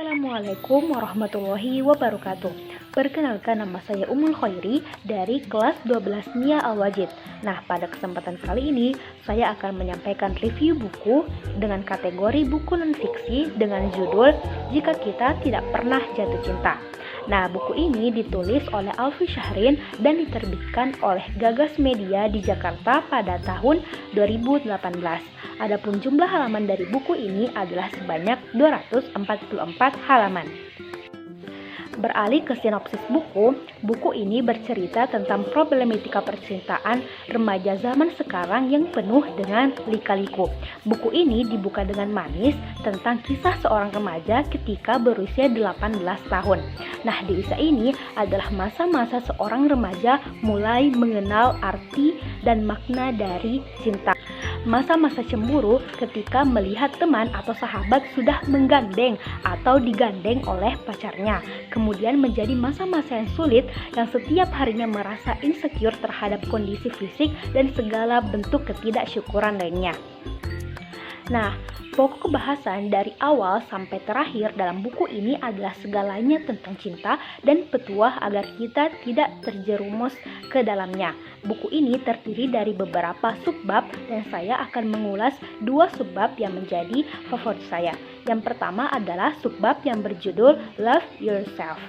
Assalamualaikum warahmatullahi wabarakatuh. Perkenalkan, nama saya Ummul Khairi dari kelas 12 Nia Al-Wajid. Nah, pada kesempatan kali ini saya akan menyampaikan review buku dengan kategori buku non-fiksi dengan judul Jika Kita Tidak Pernah Jatuh Cinta. Nah, buku ini ditulis oleh Alfi Syahrin dan diterbitkan oleh Gagas Media di Jakarta pada tahun 2018. Adapun jumlah halaman dari buku ini adalah sebanyak 244 halaman. Beralih ke sinopsis buku ini bercerita tentang problematika percintaan remaja zaman sekarang yang penuh dengan lika-liku. Buku ini dibuka dengan manis tentang kisah seorang remaja ketika berusia 18 tahun. Nah, di usia ini adalah masa-masa seorang remaja mulai mengenal arti dan makna dari cinta. Masa-masa cemburu ketika melihat teman atau sahabat sudah menggandeng atau digandeng oleh pacarnya. Kemudian menjadi masa-masa yang sulit yang setiap harinya merasa insecure terhadap kondisi fisik dan segala bentuk ketidaksyukuran lainnya. Nah, pokok bahasan dari awal sampai terakhir dalam buku ini adalah segalanya tentang cinta dan petuah agar kita tidak terjerumus ke dalamnya. Buku ini terdiri dari beberapa subbab dan saya akan mengulas dua subbab yang menjadi favorit saya. Yang pertama adalah subbab yang berjudul Love Yourself.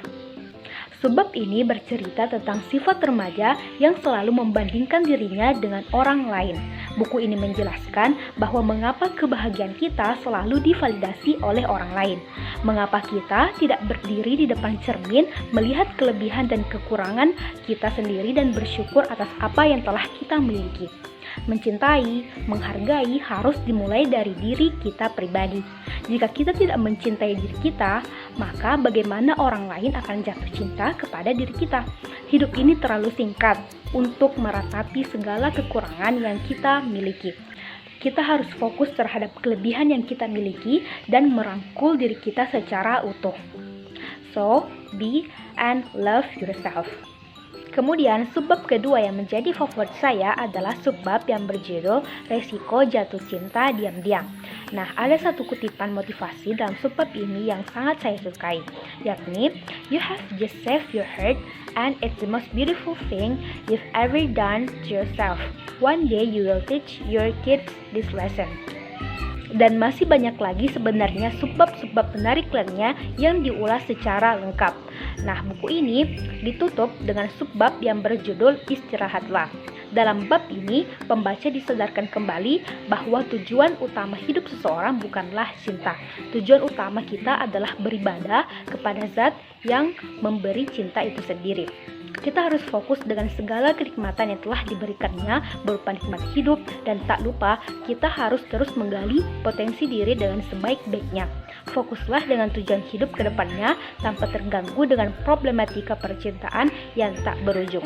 Subbab ini bercerita tentang sifat remaja yang selalu membandingkan dirinya dengan orang lain. Buku ini menjelaskan bahwa mengapa kebahagiaan kita selalu divalidasi oleh orang lain. Mengapa kita tidak berdiri di depan cermin, melihat kelebihan dan kekurangan kita sendiri dan bersyukur atas apa yang telah kita miliki. Mencintai, menghargai harus dimulai dari diri kita pribadi. Jika kita tidak mencintai diri kita, maka bagaimana orang lain akan jatuh cinta kepada diri kita? Hidup ini terlalu singkat untuk meratapi segala kekurangan yang kita miliki. Kita harus fokus terhadap kelebihan yang kita miliki dan merangkul diri kita secara utuh. So, be and love yourself. Kemudian subbab kedua yang menjadi favorit saya adalah subbab yang berjudul Resiko Jatuh Cinta Diam-Diam. Nah, ada satu kutipan motivasi dalam subbab ini yang sangat saya sukai, yakni You have just saved your heart and it's the most beautiful thing you've ever done to yourself. One day you will teach your kids this lesson. Dan masih banyak lagi sebenarnya subbab-subbab menarik lainnya yang diulas secara lengkap. Nah, buku ini ditutup dengan subbab yang berjudul Istirahatlah. Dalam bab ini, pembaca disadarkan kembali bahwa tujuan utama hidup seseorang bukanlah cinta. Tujuan utama kita adalah beribadah kepada Zat yang memberi cinta itu sendiri. Kita harus fokus dengan segala kenikmatan yang telah diberikannya berupa nikmat hidup dan tak lupa kita harus terus menggali potensi diri dengan sebaik-baiknya. Fokuslah dengan tujuan hidup ke depannya tanpa terganggu dengan problematika percintaan yang tak berujung.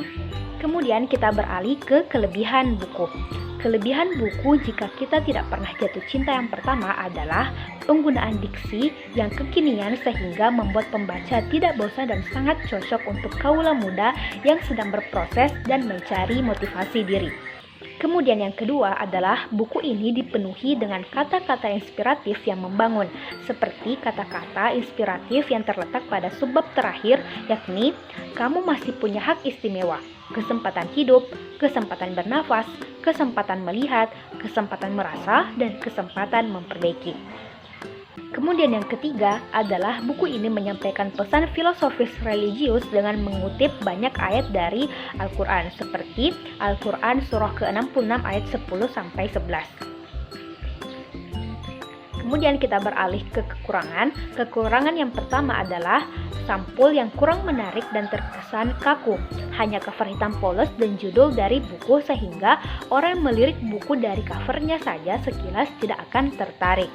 Kemudian kita beralih ke kelebihan buku. Kelebihan buku jika kita tidak pernah jatuh cinta yang pertama adalah penggunaan diksi yang kekinian sehingga membuat pembaca tidak bosan dan sangat cocok untuk kaula muda yang sedang berproses dan mencari motivasi diri. Kemudian yang kedua adalah buku ini dipenuhi dengan kata-kata inspiratif yang membangun, seperti kata-kata inspiratif yang terletak pada subbab terakhir, yakni kamu masih punya hak istimewa, kesempatan hidup, kesempatan bernafas, kesempatan melihat, kesempatan merasa, dan kesempatan memperbaiki. Kemudian yang ketiga adalah buku ini menyampaikan pesan filosofis religius dengan mengutip banyak ayat dari Al-Quran, seperti Al-Quran surah ke-66 ayat 10-11. Kemudian kita beralih ke kekurangan. Kekurangan yang pertama adalah sampul yang kurang menarik dan terkesan kaku. Hanya cover hitam polos dan judul dari buku sehingga orang yang melirik buku dari covernya saja sekilas tidak akan tertarik.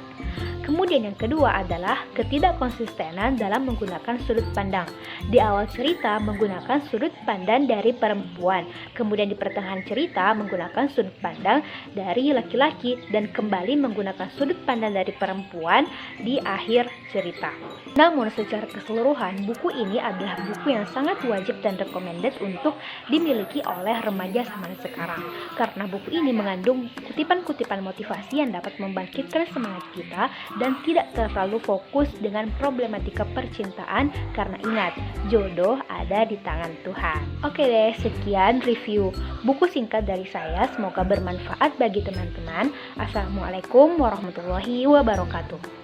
Kemudian yang kedua adalah ketidakkonsistenan dalam menggunakan sudut pandang. Di awal cerita menggunakan sudut pandang dari perempuan, kemudian di pertengahan cerita menggunakan sudut pandang dari laki-laki dan kembali menggunakan sudut pandang dari perempuan di akhir cerita. Namun secara keseluruhan buku ini adalah buku yang sangat wajib dan recommended untuk dimiliki oleh remaja zaman sekarang, karena buku ini mengandung kutipan-kutipan motivasi yang dapat membangkitkan semangat kita dan tidak terlalu fokus dengan problematika percintaan karena ingat, jodoh ada di tangan Tuhan. Oke deh, sekian review buku singkat dari saya, semoga bermanfaat bagi teman-teman. Assalamualaikum warahmatullahi wabarakatuh.